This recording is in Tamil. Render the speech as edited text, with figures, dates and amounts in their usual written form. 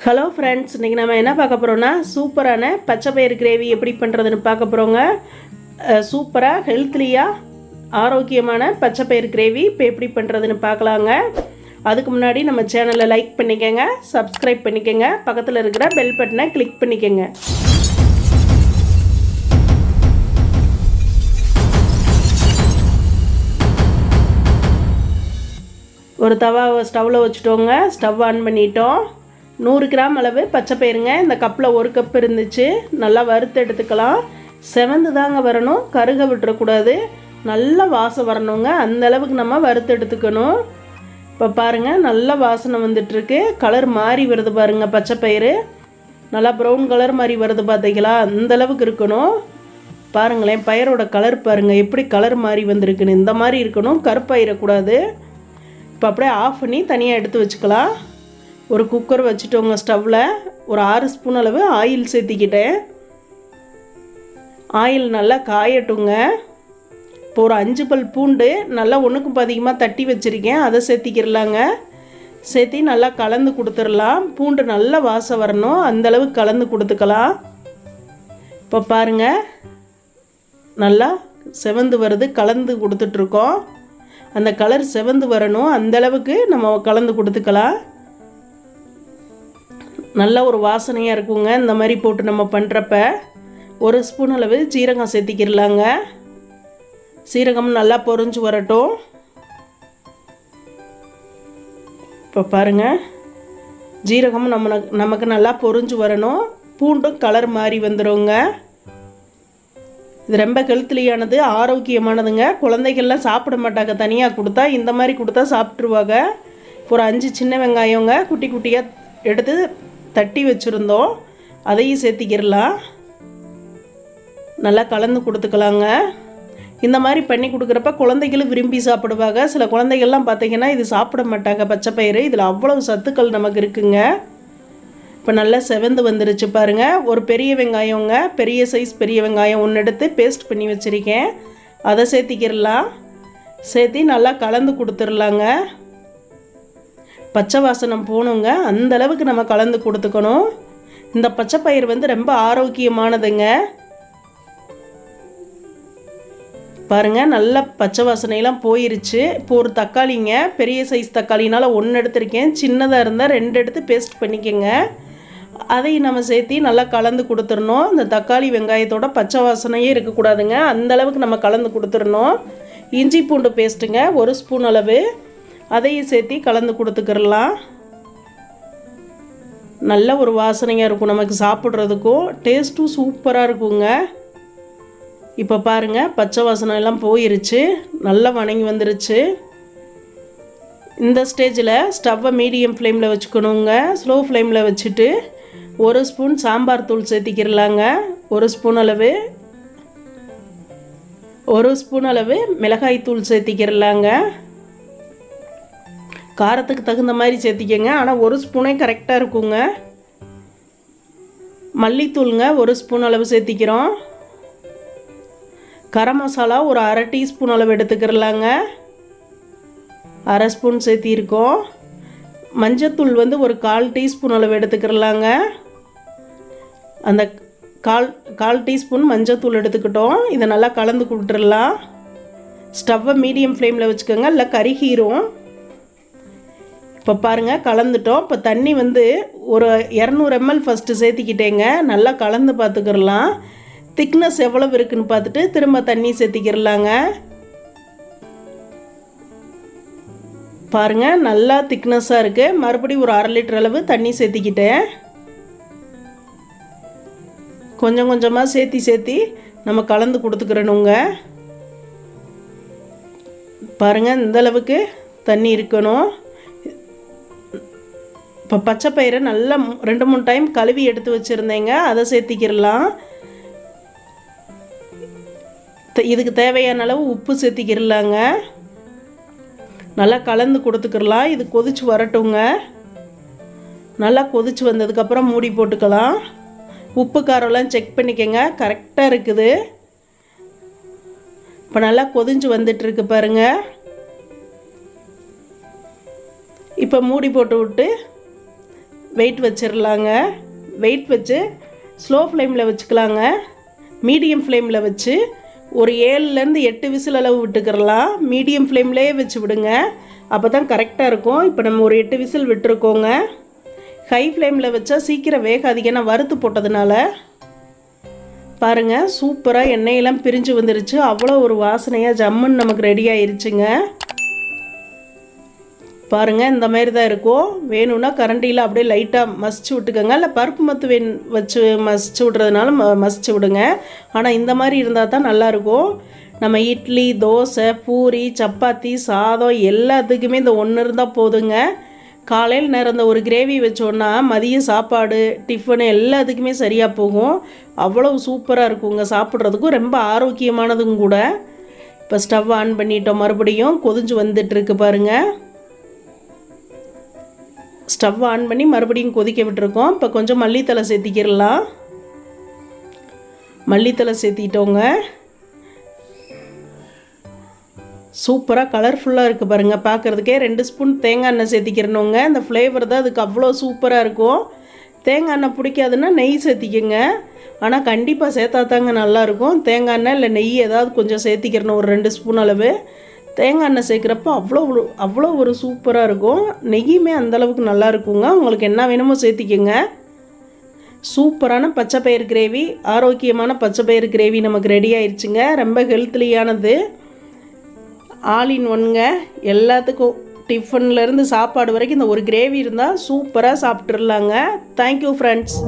ஹலோ ஃப்ரெண்ட்ஸ், இன்றைக்கி நம்ம என்ன பார்க்க போகிறோன்னா சூப்பரான பச்சை பயிறு கிரேவி எப்படி பண்ணுறதுன்னு பார்க்க போகிறோங்க. சூப்பராக ஹெல்த்லியாக ஆரோக்கியமான பச்சை பயிறு கிரேவி இப்போ எப்படி பண்ணுறதுன்னு பார்க்கலாங்க. அதுக்கு முன்னாடி நம்ம சேனலை லைக் பண்ணிக்கோங்க, சப்ஸ்கிரைப் பண்ணிக்கோங்க, பக்கத்தில் இருக்கிற பெல் பட்டனை கிளிக் பண்ணிக்கோங்க. ஒரு தவா ஸ்டவ்வில் வச்சுட்டோங்க. ஸ்டவ் ஆன் பண்ணிட்டோம். 100 கிராம் அளவு பச்சை பயிருங்க. இந்த கப்பில் 1 கப் இருந்துச்சு. நல்லா வறுத்து எடுத்துக்கலாம். செவந்து தாங்க வரணும், கருக விட்டுறக்கூடாது. நல்லா வாசம் வரணுங்க, அந்த அளவுக்கு நம்ம வறுத்து எடுத்துக்கணும். இப்போ பாருங்கள், நல்லா வாசனை வந்துட்டுருக்கு. கலர் மாறி வருது பாருங்கள். பச்சை பயிறு நல்லா ப்ரௌன் கலர் மாதிரி வருது பார்த்தீங்களா? அந்தளவுக்கு இருக்கணும். பாருங்களேன், பயிரோட கலர் பாருங்கள் எப்படி கலர் மாறி வந்திருக்குன்னு. இந்த மாதிரி இருக்கணும், கருப்பாயிடக்கூடாது. இப்போ அப்படியே ஆஃப் பண்ணி தனியாக எடுத்து வச்சுக்கலாம். ஒரு குக்கர் வச்சுட்டோங்க ஸ்டவ்வில். ஒரு 6 ஸ்பூன் அளவு ஆயில் சேர்த்திக்கிட்டேன். ஆயில் நல்லா காயட்டுங்க. இப்போ ஒரு 5 பல் பூண்டு நல்லா ஒன்றுக்கும் அதிகமாக தட்டி வச்சுருக்கேன், அதை சேர்த்திக்கிடலாங்க. சேர்த்தி நல்லா கலந்து கொடுத்துடலாம். பூண்டு நல்லா வாசம் வரணும், அந்தளவுக்கு கலந்து கொடுத்துக்கலாம். இப்போ பாருங்கள், நல்லா செவந்து வருது. கலந்து கொடுத்துட்ருக்கோம். அந்த கலர் செவந்து வரணும், அந்தளவுக்கு நம்ம கலந்து கொடுத்துக்கலாம். நல்ல ஒரு வாசனையாக இருக்குங்க இந்த மாதிரி போட்டு நம்ம பண்ணுறப்ப. 1 ஸ்பூன் அளவு சீரகம் சேர்த்திக்கிடலாங்க. சீரகம் நல்லா பொரிஞ்சு வரட்டும். இப்போ பாருங்கள், ஜீரகம் நமக்கு நல்லா பொரிஞ்சு வரணும். பூண்டும் கலர் மாறி வந்துடுங்க. இது ரொம்ப ஹெல்த்லியானது, ஆரோக்கியமானதுங்க. குழந்தைகள்லாம் சாப்பிட மாட்டாங்க. தனியாக கொடுத்தா இந்த மாதிரி கொடுத்தா சாப்பிட்ருவாங்க. ஒரு 5 சின்ன வெங்காயங்க குட்டி குட்டியாக எடுத்து தட்டி வச்சுருந்தோம், அதையும் சேர்த்திக்கிடலாம். நல்லா கலந்து கொடுத்துக்கலாங்க. இந்த மாதிரி பண்ணி கொடுக்குறப்ப குழந்தைகளும் விரும்பி சாப்பிடுவாங்க. சில குழந்தைகள்லாம் பார்த்திங்கன்னா இது சாப்பிட மாட்டாங்க பச்சை பயிறு. இதில் அவ்வளவு சத்துக்கள் நமக்கு இருக்குங்க. இப்போ நல்லா செவந்து வந்துருச்சு பாருங்கள். ஒரு பெரிய வெங்காயங்க, பெரிய சைஸ் பெரிய வெங்காயம் ஒன்று எடுத்து பேஸ்ட் பண்ணி வச்சுருக்கேன், அதை சேர்த்திக்கிடலாம். சேர்த்தி நல்லா கலந்து கொடுத்துடலாங்க. பச்சை வாசனம் போகணுங்க, அந்தளவுக்கு நம்ம கலந்து கொடுத்துக்கணும். இந்த பச்சை பயிர் ரொம்ப ஆரோக்கியமானதுங்க. பாருங்கள், நல்லா பச்சை வாசனையெல்லாம் போயிருச்சு. இப்போ ஒரு தக்காளிங்க, பெரிய சைஸ் தக்காளினால் 1 எடுத்திருக்கேன். சின்னதாக இருந்தால் 2 எடுத்து பேஸ்ட் பண்ணிக்கோங்க. அதையும் நம்ம சேர்த்தி நல்லா கலந்து கொடுத்துடணும். இந்த தக்காளி வெங்காயத்தோட பச்சை வாசனையே இருக்கக்கூடாதுங்க, அந்தளவுக்கு நம்ம கலந்து கொடுத்துடணும். இஞ்சி பூண்டு பேஸ்ட்டுங்க 1 ஸ்பூன் அளவு, அதையும் சேர்த்தி கலந்து கொடுத்துக்கிடலாம். நல்ல ஒரு வாசனையாக இருக்கும், நமக்கு சாப்பிட்றதுக்கும் டேஸ்ட்டும் சூப்பராக இருக்குங்க. இப்போ பாருங்கள், பச்சை வாசனை எல்லாம் போயிருச்சு, நல்லா வணங்கி வந்துருச்சு. இந்த ஸ்டேஜில் ஸ்டவ்வை மீடியம் ஃப்ளேமில் வச்சுக்கணுங்க. ஸ்லோ ஃப்ளேமில் வச்சுட்டு 1 ஸ்பூன் சாம்பார் தூள் சேர்த்திக்கிடலாங்க. 1 ஸ்பூன் அளவு 1 ஸ்பூன் அளவு மிளகாய் தூள் சேர்த்திக்கிடலாங்க. காரத்துக்கு தகுந்த மாதிரி சேர்த்திக்கங்க, ஆனால் 1 ஸ்பூனே கரெக்டாக இருக்குங்க. மல்லித்தூளுங்க 1 ஸ்பூன் அளவு சேர்த்திக்கிறோம். கரம் மசாலா ஒரு 1/2 டீஸ்பூன் அளவு எடுத்துக்கிறலாங்க. 1/2 ஸ்பூன் சேர்த்திருக்கோம். மஞ்சத்தூள் ஒரு 1/4 டீஸ்பூன் அளவு எடுத்துக்கிறலாங்க. அந்த கால் டீஸ்பூன் மஞ்சத்தூள் எடுத்துக்கிட்டோம். இதை நல்லா கலந்து கொடுத்துடலாம். ஸ்டவ்வை மீடியம் ஃப்ளேமில் வச்சுக்கோங்க, இல்லை கருகிரும். இப்போ பாருங்கள், கலந்துட்டோம். இப்போ தண்ணி ஒரு 200 ml ஃபஸ்ட்டு சேர்த்திக்கிட்டேங்க. நல்லா கலந்து பார்த்துக்கிடலாம். திக்னஸ் எவ்வளவு இருக்குதுன்னு பார்த்துட்டு திரும்ப தண்ணி சேர்த்திக்கிடலாங்க. பாருங்கள், நல்லா திக்னஸாக இருக்குது. மறுபடியும் ஒரு 1/2 லிட்டர் அளவு தண்ணி சேர்த்திக்கிட்டேன். கொஞ்சம் கொஞ்சமாக சேர்த்தி நம்ம கலந்து கொடுத்துக்கிறணுங்க. பாருங்கள், இந்தளவுக்கு தண்ணி இருக்கணும். இப்போ பச்சை பயிரை நல்லா 2-3 டைம் கழுவி எடுத்து வச்சுருந்தேங்க, அதை சேர்த்திக்கிடலாம். இதுக்கு தேவையான அளவு உப்பு சேர்த்திக்கிடலாங்க. நல்லா கலந்து கொடுத்துக்கிடலாம். இது கொதிச்சு வரட்டுங்க. நல்லா கொதிச்சு வந்ததுக்கப்புறம் மூடி போட்டுக்கலாம். உப்பு காரம்லாம் செக் பண்ணிக்கோங்க, கரெக்டாக இருக்குது. இப்போ நல்லா கொதிஞ்சு வந்துட்டுருக்கு பாருங்கள். இப்போ மூடி போட்டு விட்டு வெயிட் வச்சிடலாங்க. வெயிட் வச்சு ஸ்லோ ஃப்ளேமில் வச்சுக்கலாங்க. மீடியம் ஃப்ளேமில் வச்சு ஒரு 7லேருந்து 8 விசில் அளவு விட்டுக்கிறலாம். மீடியம் ஃப்ளேம்லேயே வச்சு விடுங்க, அப்போ தான் கரெக்டாக இருக்கும். இப்போ நம்ம ஒரு 8 விசில் விட்டுருக்கோங்க. ஹை ஃப்ளேமில் வச்சா சீக்கிரம் வேகாதீங்க, நான் வறுத்து போட்டதுனால. பாருங்கள், சூப்பராக எண்ணெயெல்லாம் பிரிஞ்சு வந்துருச்சு. அவ்வளோ ஒரு வாசனையாக ஜம்முன்னு நமக்கு ரெடி ஆயிருச்சுங்க. பாருங்கள், இந்த மாதிரி தான் இருக்கும். வேணும்னா கரண்டியில் அப்படியே லைட்டாக மசிச்சு விட்டுக்கோங்க, இல்லை பருப்பு மத்து வச்சு மசிச்சு விட்றதுனால மசிச்சு விடுங்க. ஆனால் இந்த மாதிரி இருந்தால் தான் நல்லாயிருக்கும். நம்ம இட்லி, தோசை, பூரி, சப்பாத்தி, சாதம் எல்லாத்துக்குமே இந்த ஒன்று இருந்தால் போதுங்க. காலையில் நேரம் இந்த ஒரு கிரேவி வச்சோன்னா மதிய சாப்பாடு, டிஃபனு எல்லாத்துக்குமே சரியாக போகும். அவ்வளவு சூப்பராக இருக்குங்க, சாப்பிட்றதுக்கும் ரொம்ப ஆரோக்கியமானதும் கூட. இப்போ ஸ்டவ் ஆன் பண்ணிட்டோம், மறுபடியும் கொதிஞ்சு வந்துட்டுருக்கு பாருங்கள். ஸ்டவ் ஆன் பண்ணி மறுபடியும் கொதிக்க விட்டுருக்கோம். இப்போ கொஞ்சம் மல்லித்தலை சேர்த்திக்கிடலாம். மல்லித்தலை சேர்த்திட்டோங்க. சூப்பராக கலர்ஃபுல்லாக இருக்குது பாருங்கள். பார்க்குறதுக்கே 2 ஸ்பூன் தேங்காய் எண்ணெய் சேர்த்திக்கிறணுங்க. இந்த ஃப்ளேவர் தான் அதுக்கு அவ்வளோ சூப்பராக இருக்கும். தேங்காய் எண்ணெய் பிடிக்காதுன்னா நெய் சேர்த்திக்கங்க, ஆனால் கண்டிப்பாக சேர்த்தா தாங்க நல்லாயிருக்கும். தேங்காய் எண்ணெய் இல்லை நெய் ஏதாவது கொஞ்சம் சேர்த்திக்கிறணும், ஒரு 2 ஸ்பூன் அளவு. தேங்காய் எண்ணெய் சேர்க்குறப்போ அவ்வளோ ஒரு சூப்பராக இருக்கும். நெய்யுமே அந்தளவுக்கு நல்லா இருக்குங்க. உங்களுக்கு என்ன வேணுமோ சேர்த்திக்கங்க. சூப்பரான பச்சைப்பயிறு கிரேவி, ஆரோக்கியமான பச்சைப்பயிறு கிரேவி நமக்கு ரெடி ஆயிடுச்சுங்க. ரொம்ப ஹெல்த்லியானது, ஆல் இன் ஒன்ங்க. எல்லாத்துக்கும் டிஃபன்லேருந்து சாப்பாடு வரைக்கும் இந்த ஒரு கிரேவி இருந்தால் சூப்பராக சாப்பிட்றலாங்க. Thank you friends.